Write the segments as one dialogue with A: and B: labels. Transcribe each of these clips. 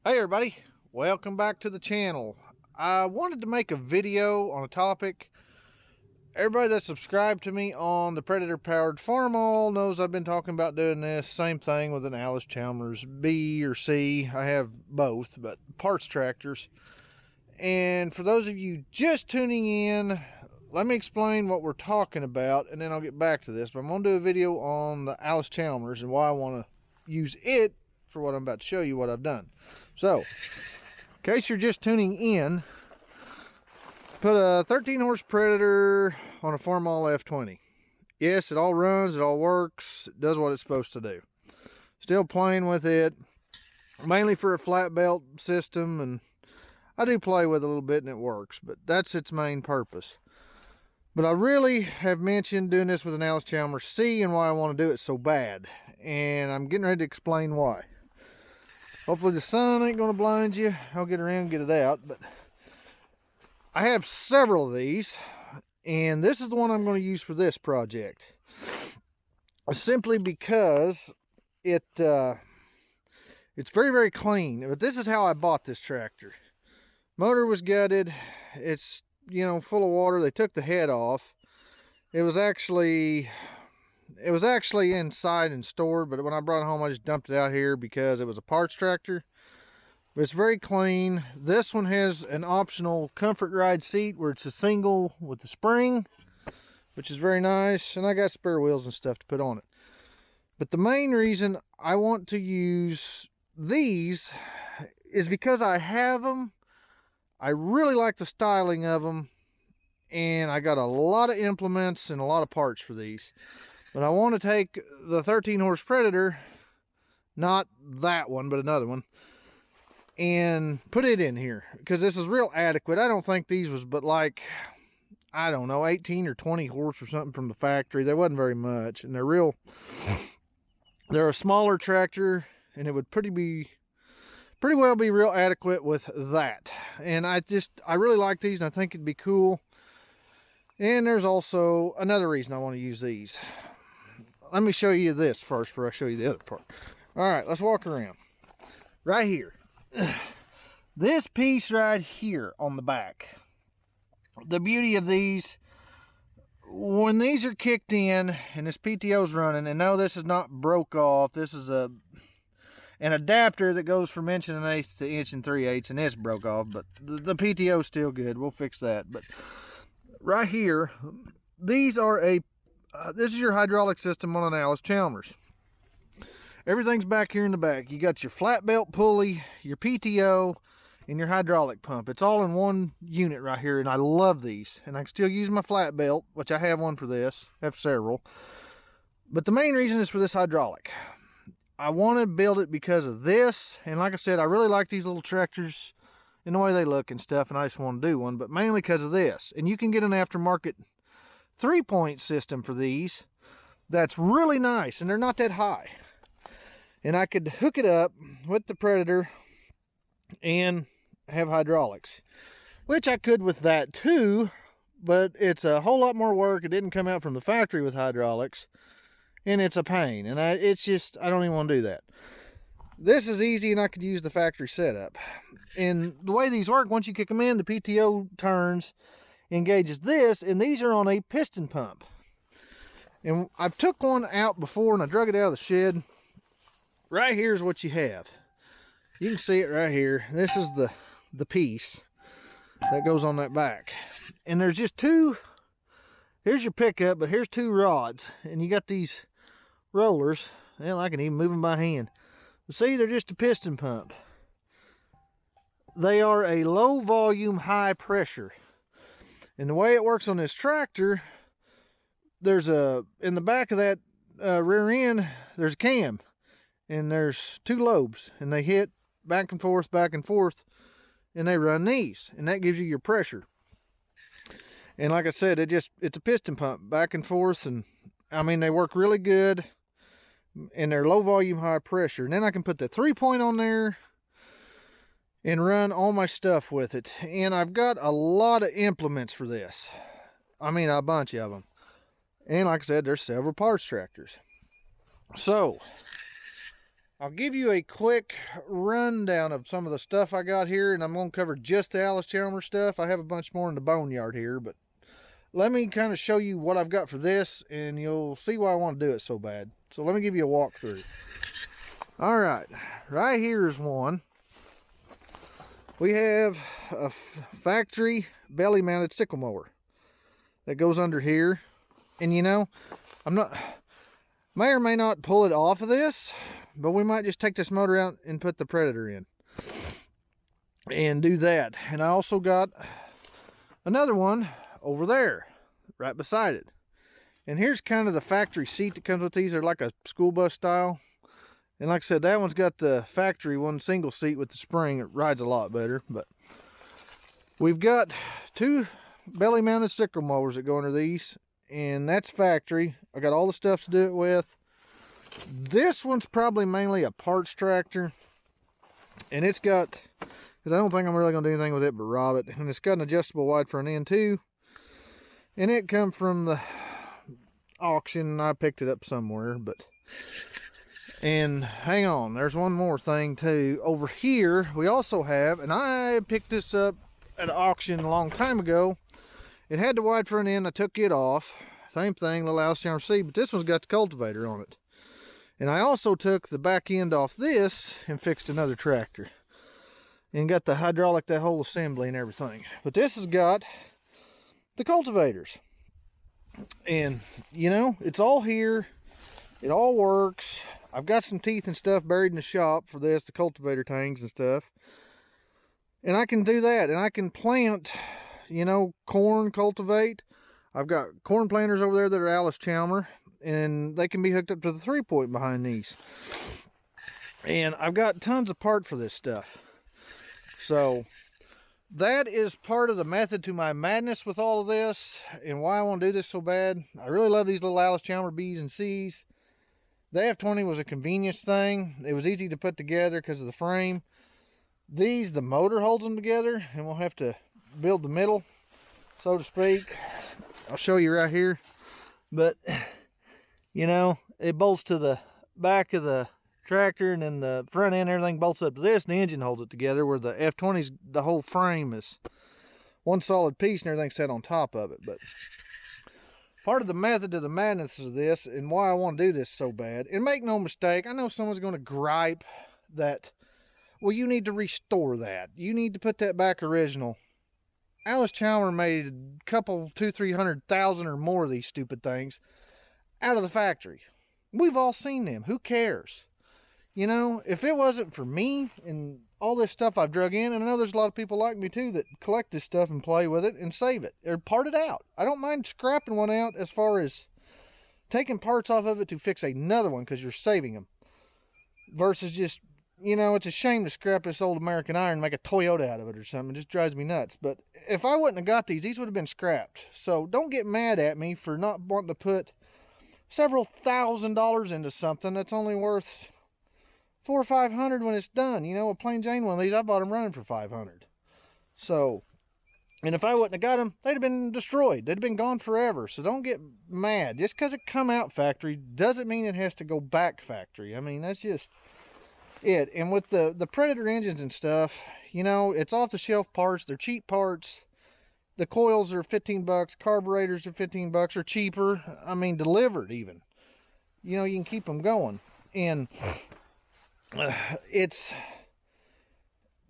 A: Hey everybody, welcome back to the channel. I wanted to make a video on a topic. Everybody that's subscribed to me on the Predator powered Farmall knows I've been talking about doing this same thing with an Allis Chalmers B or C. I have both, but parts tractors. And for those of you just tuning in, let me explain what we're talking about and then I'll get back to this. But I'm going to do a video on the Allis Chalmers and why I want to use it for what I'm about to show you what I've done. So, in case you're just tuning in, put a 13 horse Predator on a Farmall F20. Yes, it all runs, it all works, it does what it's supposed to do. Still playing with it, mainly for a flat belt system, and I do play with it a little bit and it works, but that's its main purpose. But I really have mentioned doing this with an Allis Chalmers C and why I want to do it so bad. And I'm getting ready to explain why. Hopefully the sun ain't going to blind you. I'll get around and get it out. But I have several of these. And this is the one I'm going to use for this project. Simply because it's very, very clean. But this is how I bought this tractor. Motor was gutted. It's, you know, full of water. They took the head off. It was actually inside and stored, but when I brought it home I just dumped it out here because it was a parts tractor. But it's very clean. This one has an optional comfort ride seat where it's a single with the spring, which is very nice, and I got spare wheels and stuff to put on it. But the main reason I want to use these is because I have them. I really like the styling of them, and I got a lot of implements and a lot of parts for these. But I want to take the 13 horse Predator, not that one, but another one, and put it in here because this is real adequate. I don't think these was but like, I don't know, 18 or 20 horse or something from the factory. There wasn't very much, and they're a smaller tractor, and it would pretty well be real adequate with that. And I really like these, and I think it'd be cool. And there's also another reason I want to use these. Let me show you this first before I show you the other part. All right, let's walk around. Right here. This piece right here on the back. The beauty of these, when these are kicked in and this PTO's running, and no, this is not broke off. This is an adapter that goes from 1 1/8 to 1 3/8, and it's broke off, but the PTO's still good. We'll fix that. But right here, these are this is your hydraulic system on an Allis Chalmers. Everything's back here in the back. You got your flat belt pulley, your PTO, and your hydraulic pump. It's all in one unit right here, and I love these. And I can still use my flat belt, which I have one for this. I have several. But the main reason is for this hydraulic. I want to build it because of this, and like I said, I really like these little tractors and the way they look and stuff, and I just want to do one, but mainly because of this. And you can get an aftermarket 3-point system for these that's really nice, and they're not that high. And I could hook it up with the Predator and have hydraulics, which I could with that too, but it's a whole lot more work. It didn't come out from the factory with hydraulics, and it's a pain, and I don't even want to do that. This is easy, and I could use the factory setup. And the way these work, once you kick them in, the PTO turns, engages this, and these are on a piston pump. And I've took one out before, and I drug it out of the shed. Right here's what you have. You can see it right here. This is the piece that goes on that back. And there's just two. Here's your pickup, but here's two rods, and you got these rollers. Hell, I can even move them by hand. But see, they're just a piston pump. They are a low volume, high pressure. And the way it works on this tractor, there's in the back of that rear end, there's a cam. And there's two lobes. And they hit back and forth, and they run these. And that gives you your pressure. And like I said, it's a piston pump, back and forth. And I mean, they work really good. And they're low volume, high pressure. And then I can put the 3-point on there and run all my stuff with it. And I've got a lot of implements for this. I mean, a bunch of them. And like I said, there's several parts tractors. So I'll give you a quick rundown of some of the stuff I got here, and I'm going to cover just the Allis Chalmers stuff. I have a bunch more in the boneyard here, but let me kind of show you what I've got for this, and you'll see why I want to do it so bad. So let me give you a walkthrough. All right, right here is one. We have a factory belly mounted sickle mower that goes under here. And you know, may or may not pull it off of this, but we might just take this motor out and put the Predator in and do that. And I also got another one over there right beside it. And here's kind of the factory seat that comes with these. They're like a school bus style. And like I said, that one's got the factory one single seat with the spring. It rides a lot better. But we've got two belly mounted sickle mowers that go under these, and that's factory. I got all the stuff to do it with. This one's probably mainly a parts tractor, and it's got, because I don't think I'm really going to do anything with it but rob it, and it's got an adjustable wide front end too, and it come from the auction. I picked it up somewhere, but, and hang on, there's one more thing too. Over here we also have, and I picked this up at an auction a long time ago. It had the wide front end. I took it off. Same thing, little Allis Chalmers C, but this one's got the cultivator on it. And I also took the back end off this and fixed another tractor. And got the hydraulic, that whole assembly and everything. But this has got the cultivators. And, you know, it's all here. It all works. I've got some teeth and stuff buried in the shop for this, the cultivator tangs and stuff. And I can do that. And I can plant, you know, corn, cultivate. I've got corn planters over there that are Allis Chalmers, and they can be hooked up to the 3-point behind these. And I've got tons of parts for this stuff. So that is part of the method to my madness with all of this, and why I want to do this so bad. I really love these little Allis Chalmers B's and C's. The F20 was a convenience thing. It was easy to put together because of the frame. These, the motor holds them together, and we'll have to build the middle, so to speak. I'll show you right here. But, you know, it bolts to the back of the tractor, and then the front end, everything bolts up to this, and the engine holds it together, where the F20's, the whole frame is one solid piece, and everything's set on top of it. But part of the method to the madness of this, and why I want to do this so bad, and make no mistake, I know someone's going to gripe that, well, you need to restore that. You need to put that back original. Allis Chalmers made a couple, 200,000-300,000 or more of these stupid things out of the factory. We've all seen them. Who cares? You know, if it wasn't for me and all this stuff I've drug in, and I know there's a lot of people like me too that collect this stuff and play with it and save it or part it out. I don't mind scrapping one out as far as taking parts off of it to fix another one because you're saving them. Versus just, you know, it's a shame to scrap this old American iron and make a Toyota out of it or something. It just drives me nuts. But if I wouldn't have got these would have been scrapped. So don't get mad at me for not wanting to put several $1,000s into something that's only worth $400 or $500 when it's done. You know, a plain Jane one of these, I bought them running for $500. So, and if I wouldn't have got them, they'd have been destroyed. They'd have been gone forever. So don't get mad. Just because it come out factory doesn't mean it has to go back factory. I mean, that's just it. And with the Predator engines and stuff, you know, it's off the shelf parts. They're cheap parts. The coils are 15 bucks. Carburetors are 15 bucks or cheaper. I mean, delivered even. You know, you can keep them going. And it's,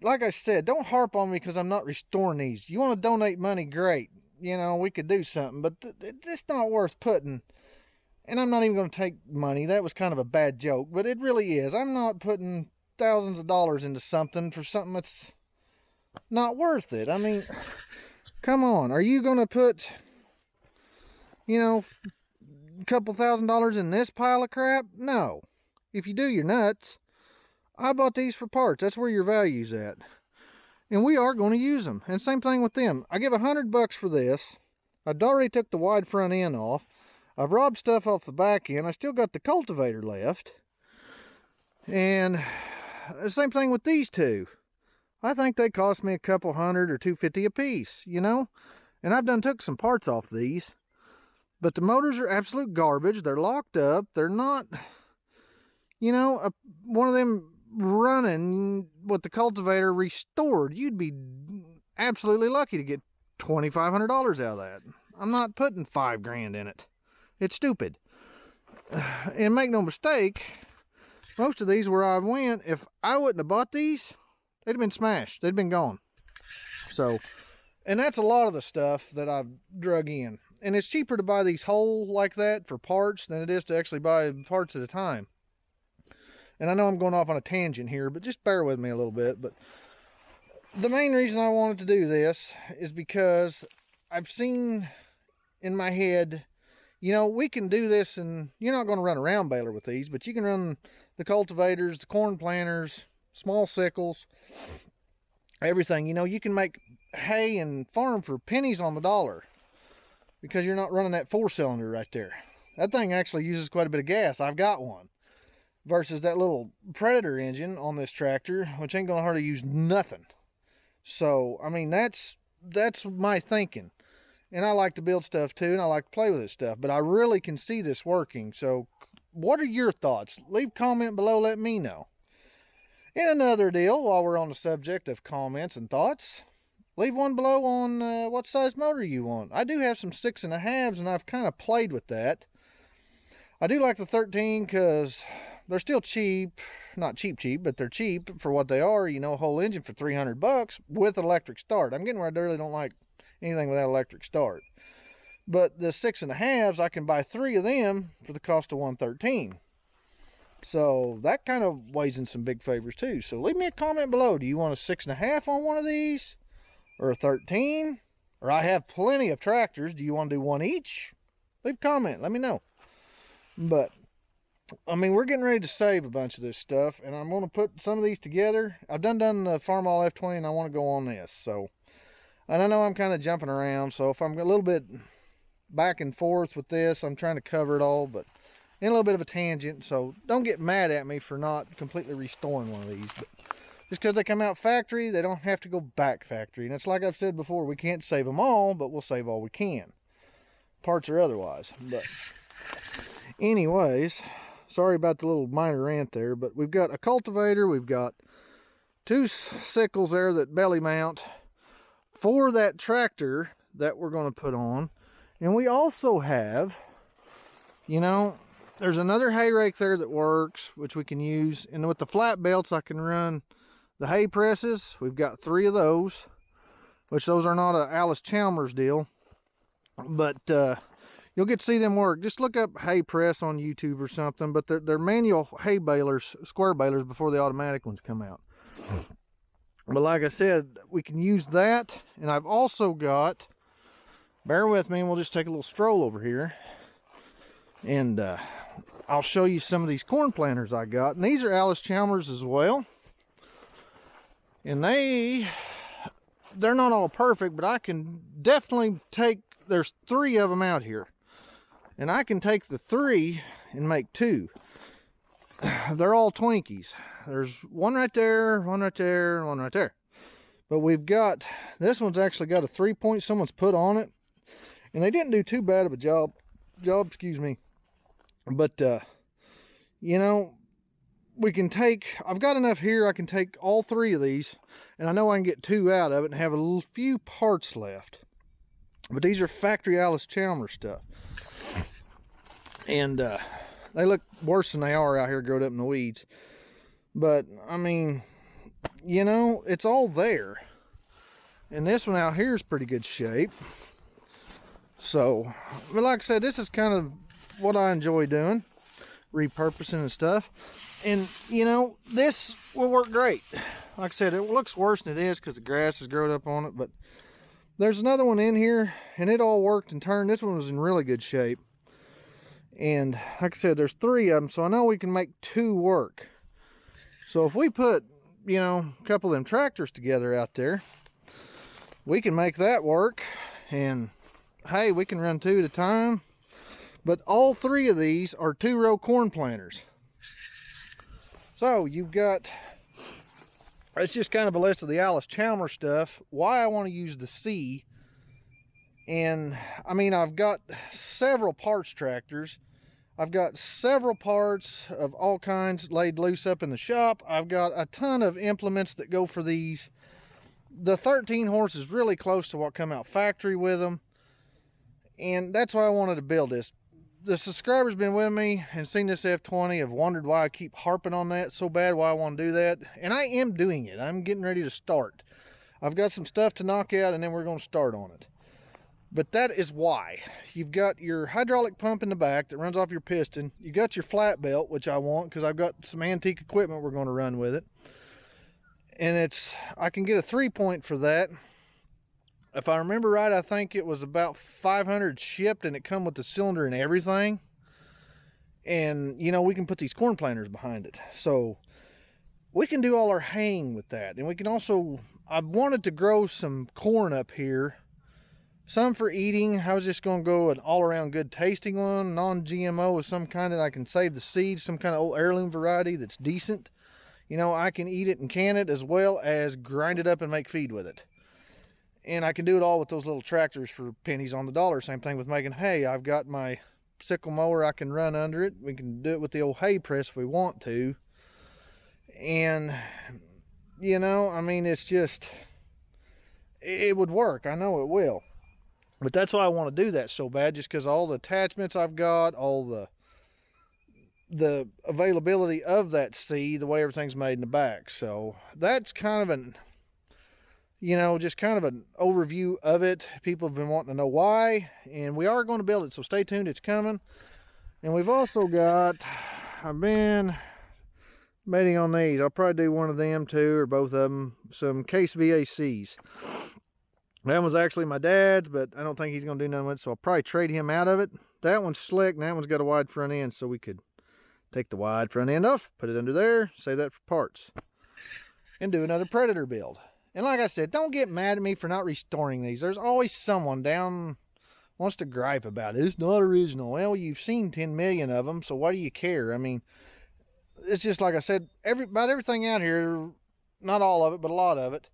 A: like I said, don't harp on me because I'm not restoring these. You want to donate money, great. You know, we could do something. But it's not worth putting. And I'm not even going to take money. That was kind of a bad joke. But it really is. I'm not putting thousands of dollars into something for something that's not worth it. I mean, come on. Are you going to put, you know, a couple $1,000s in this pile of crap? No. If you do, you're nuts. I bought these for parts. That's where your value's at. And we are going to use them. And same thing with them. I give $100 for this. I'd already took the wide front end off. I've robbed stuff off the back end. I still got the cultivator left. And the same thing with these two. I think they cost me a couple $100 or $250 a piece, you know. And I've done took some parts off these. But the motors are absolute garbage. They're locked up. They're not, you know, one of them running with the cultivator restored, you'd be absolutely lucky to get $2,500 out of that. I'm not putting $5,000 in it. It's stupid. And make no mistake, most of these where I went, if I wouldn't have bought these, they'd have been smashed. They'd been gone. So, and that's a lot of the stuff that I've drug in. And it's cheaper to buy these whole like that for parts than it is to actually buy parts at a time. And I know I'm going off on a tangent here, but just bear with me a little bit. But the main reason I wanted to do this is because I've seen in my head, you know, we can do this, and you're not going to run a round baler with these, but you can run the cultivators, the corn planters, small sickles, everything. You know, you can make hay and farm for pennies on the dollar because you're not running that 4-cylinder right there. That thing actually uses quite a bit of gas. I've got one. Versus that little Predator engine on this tractor, which ain't going to hardly use nothing. So, I mean, that's my thinking. And I like to build stuff too, and I like to play with this stuff. But I really can see this working. So, what are your thoughts? Leave a comment below, let me know. And another deal, while we're on the subject of comments and thoughts, leave one below on what size motor you want. I do have some 6.5s, and I've kind of played with that. I do like the 13 because they're still cheap. Not cheap, but they're cheap for what they are. You know, a whole engine for $300 with electric start. I'm getting where I really don't like anything without electric start. But the 6.5s, I can buy 3 of them for the cost of 113. So that kind of weighs in some big favors too. So leave me a comment below. Do you want a 6.5 on one of these? Or a 13? Or I have plenty of tractors. Do you want to do one each? Leave a comment. Let me know. But I mean, we're getting ready to save a bunch of this stuff, and I'm going to put some of these together. I've done the Farmall F20, and I want to go on this. So, and I know I'm kind of jumping around, so if I'm a little bit back and forth with this, I'm trying to cover it all, but in a little bit of a tangent. So don't get mad at me for not completely restoring one of these. But just because they come out factory, they don't have to go back factory. And it's like I've said before, we can't save them all, but we'll save all we can. Parts or otherwise. But anyways, sorry about the little minor rant there, but we've got a cultivator, we've got 2 sickles there that belly mount for that tractor that we're going to put on. And we also have, you know, there's another hay rake there that works, which we can use. And with the flat belts, I can run the hay presses. We've got 3 of those, which those are not a Allis Chalmers deal, but you'll get to see them work. Just look up hay press on YouTube or something, but they're manual hay balers, square balers, before the automatic ones come out. But like I said, we can use that. And I've also got, bear with me, and we'll just take a little stroll over here. And I'll show you some of these corn planters I got. And these are Allis Chalmers as well. And they're not all perfect, but I can definitely take, there's 3 of them out here. And I can take the 3 and make 2. They're all Twinkies. There's one right there, one right there, and one right there. But we've got, this one's actually got a 3-point someone's put on it. And they didn't do too bad of a job, excuse me. But, you know, we can take, I've got enough here, I can take all 3 of these. And I know I can get 2 out of it and have a few parts left. But these are factory Allis Chalmers stuff. And they look worse than they are out here growed up in the weeds. But, I mean, you know, it's all there. And this one out here is pretty good shape. So, but like I said, this is kind of what I enjoy doing. Repurposing and stuff. And, you know, this will work great. Like I said, it looks worse than it is because the grass has grown up on it. But there's another one in here, and it all worked and turned. This one was in really good shape. And like I said, there's 3 of them, so I know we can make 2 work. So if we put, you know, a couple of them tractors together out there, we can make that work. And hey, we can run 2 at a time. But all 3 of these are 2-row corn planters. So you've got, it's just kind of a list of the Allis Chalmers stuff. Why I want to use the C. And I mean, I've got several parts tractors. I've got several parts of all kinds laid loose up in the shop. I've got a ton of implements that go for these. The 13 horse is really close to what come out factory with them, and that's why I wanted to build this. The subscribers been with me and seen this F20 have wondered why I keep harping on that so bad, why I want to do that, and I am doing it. I'm getting ready to start. I've got some stuff to knock out, and then we're going to start on it. But that is why. You've got your hydraulic pump in the back that runs off your piston. You got your flat belt, which I want because I've got some antique equipment we're going to run with it. And I can get a 3-point for that. If I remember right, I think it was about 500 shipped, and it come with the cylinder and everything. And, you know, we can put these corn planters behind it. So we can do all our haying with that. And we can also, I wanted to grow some corn up here. Some for eating. I was just going to go an all-around good tasting one, non-GMO of some kind that I can save the seeds, some kind of old heirloom variety that's decent. You know, I can eat it and can it as well as grind it up and make feed with it. And I can do it all with those little tractors for pennies on the dollar. Same thing with making hay. I've got my sickle mower I can run under it. We can do it with the old hay press if we want to. And, you know, I mean, it's just, it would work. I know it will. But that's why I want to do that so bad, just because all the attachments I've got, all the availability of that seed, the way everything's made in the back. So that's kind of an, you know, just kind of an overview of it. People have been wanting to know why, and we are going to build it, so stay tuned, it's coming. And we've also got, I've been waiting on these. I'll probably do one of them too, or both of them, some case VACs. That one's actually my dad's, but I don't think he's going to do nothing with it, so I'll probably trade him out of it. That one's slick, and that one's got a wide front end, so we could take the wide front end off, put it under there, save that for parts, and do another Predator build. And like I said, don't get mad at me for not restoring these. There's always someone down wants to gripe about it. It's not original. Well, you've seen 10 million of them, so why do you care? I mean, it's just like I said, about everything out here, not all of it, but a lot of it,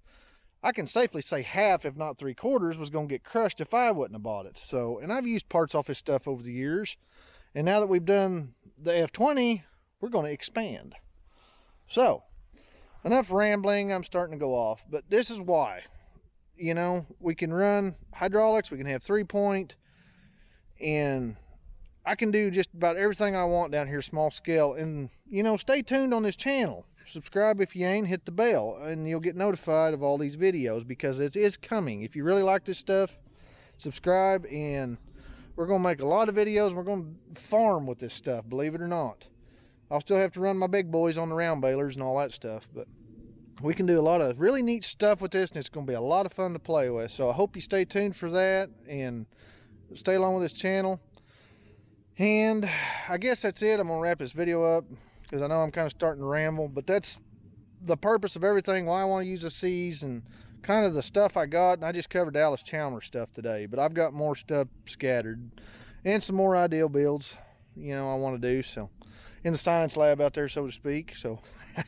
A: I can safely say half, if not 3/4, was going to get crushed if I wouldn't have bought it. So, and I've used parts off this stuff over the years. And now that we've done the F20, we're going to expand. So, enough rambling. I'm starting to go off. But this is why. You know, we can run hydraulics. We can have 3-point. And I can do just about everything I want down here small scale. And, you know, stay tuned on this channel. Subscribe if you ain't, hit the bell, and you'll get notified of all these videos because it is coming. If you really like this stuff, subscribe, and we're going to make a lot of videos, and we're going to farm with this stuff, believe it or not. I'll still have to run my big boys on the round balers and all that stuff, but we can do a lot of really neat stuff with this, and it's going to be a lot of fun to play with. So I hope you stay tuned for that, and stay along with this channel. And I guess that's it. I'm going to wrap this video up, because I know I'm kind of starting to ramble, but that's the purpose of everything, why I want to use the C's and kind of the stuff I got. And I just covered Allis Chalmers stuff today, but I've got more stuff scattered and some more ideal builds, you know, I want to do. So in the science lab out there, so to speak. So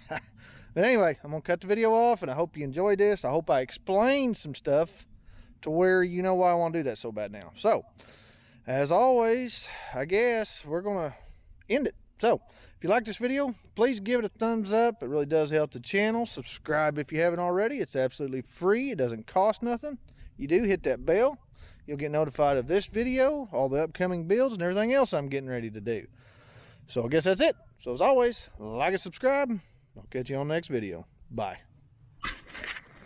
A: but anyway, I'm gonna cut the video off, and I hope you enjoyed this. I hope I explained some stuff to where you know why I want to do that so bad now. So as always, I guess we're gonna end it. So if you like this video, please give it a thumbs up. It really does help the channel. Subscribe if you haven't already. It's absolutely free. It doesn't cost nothing. You do hit that bell. You'll get notified of this video, all the upcoming builds, and everything else I'm getting ready to do. So I guess that's it. So as always, like and subscribe. I'll catch you on the next video. Bye.